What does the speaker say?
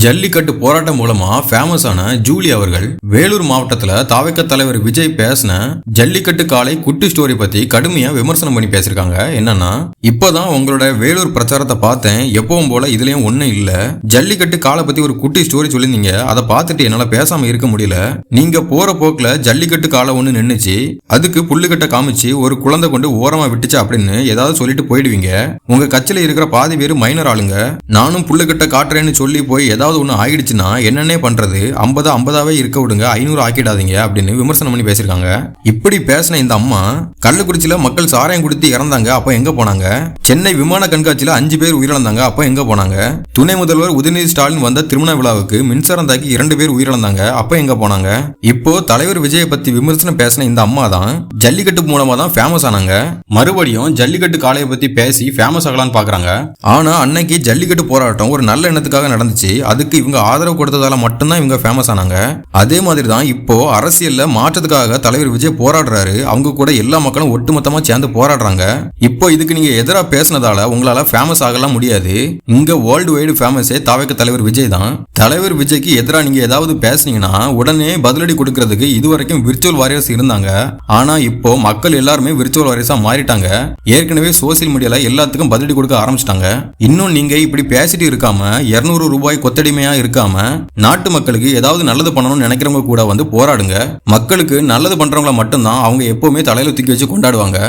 ஜல்லிக்கட்டு போராட்டம் மூலமா ஃபேமஸ் ஆன ஜூலி அவர்கள் வேலூர் மாவட்டத்துல தாவக தலைவர் விஜய் பேசின ஜல்லிக்கட்டு காளை குட்டி ஸ்டோரி பத்தி கடுமையா விமர்சனம் பண்ணி பேசிருக்காங்க. என்னன்னா, இப்பதான் உங்களோட வேலூர் பிரச்சாரத்தை பார்த்தேன், எப்பவும் போல இதுலயும் ஒண்ணும் இல்ல. ஜல்லிக்கட்டு காளை பத்தி ஒரு குட்டி ஸ்டோரி சொல்லிருந்தீங்க, அதை பார்த்துட்டு என்னால பேசாம இருக்க முடியல. நீங்க போற போக்குல ஜல்லிக்கட்டு காளை ஒண்ணு நின்னுச்சு, அதுக்கு புல்லுக்கட்டை காமிச்சு ஒரு குழந்தை கொண்டு ஓரமா விட்டுச்சு அப்படின்னு ஏதாவது சொல்லிட்டு போயிடுவீங்க. உங்க கட்சியில இருக்கிற பாதி பேரு மைனர் ஆளுங்க. நானும் புல்லுக்கட்டை காட்டுறேன்னு சொல்லி போய் ஏதாவது ஒண்ணு ஆயிடுச்சுன்னா என்னன்னே பண்றது, 50-50ஆவே இருக்க விடுங்க, 500 ஆக்கிடாதீங்க அப்படின்னு விமர்சனம் பண்ணி பேசிருக்காங்க. இப்படி பேசின இந்த அம்மா கள்ளக்குறிச்சியில மக்கள் சாராயம் குடித்து இறந்தாங்க, அப்ப எங்க போனாங்க? சென்னை விமான கண்காட்சியில 5 பேர் உயிரிழந்தாங்க, அப்ப எங்க போனாங்க? துணை முதல்வர் உதயநிதி ஸ்டாலின் வந்த திருமண விழாவுக்கு மின்சாரம் தாக்கி 2 பேர் உயிரிழந்தாங்க, அப்ப எங்க போனாங்க? இப்போ தலைவர் விஜயை பத்தி விமர்சனம் பேசின இந்த அம்மா தான் ஜல்லிக்கட்டு மூலமா தான் ஃபேமஸ் ஆனாங்க. மறுபடியும் ஜல்லிக்கட்டு காளையை பத்தி பேசி ஃபேமஸ் ஆகலான்னு பாக்குறாங்க. ஆனா அன்னைக்கு ஜல்லிக்கட்டு போராட்டம் ஒரு நல்ல எண்ணத்துக்காக நடந்துச்சு, அதுக்கு இவங்க ஆதரவு கொடுத்ததால மட்டும்தான் இவங்க ஃபேமஸ் ஆனாங்க. அதே மாதிரி தான் இப்போ அரசியல்ல மாற்றத்துக்காக தலைவர் விஜய் போராடுறாரு, அவங்க கூட எல்லா மக்களும் ஒட்டுமொத்தமா சேர்ந்து போராடுறாங்க. இப்போ இதுக்கு நீங்க எதிராக பேசினதால உங்களால ஃபேமஸ் ஆகலாம் முடியாது. இங்க வேர்ல்டு வைடு ஃபேமஸே தாவக தலைவர் விஜய் தான். தலைவர் விஜய்க்கு எதிராக நீங்க ஏதாவது பேசுனீங்கன்னா உடனே பதிலடி கொடுக்கறதுக்கு இதுவரைக்கும் விர்ச்சுவல் வாரியர்ஸ் இருந்தாங்க. ஆனா இப்போ மக்கள் எல்லாருமே விர்ச்சுவல் வாரியர்ஸா மாறிட்டாங்க. ஏற்கனவே சோசியல் மீடியால எல்லாத்துக்கும் பதிலடி கொடுக்க ஆரம்பிச்சிட்டாங்க. இன்னும் நீங்க இப்படி பேசிட்டு இருக்காம 200 ரூபாய் கொத்தடிமையா இருக்காம நாட்டு மக்களுக்கு ஏதாவது நல்லது பண்ணணும்னு நினைக்கிறவங்க கூட வந்து போராடுங்க. மக்களுக்கு நல்லது பண்றவங்கள மட்டும்தான் அவங்க எப்பவுமே தலையில தூக்கி வச்சு கொண்டாடுவாங்க.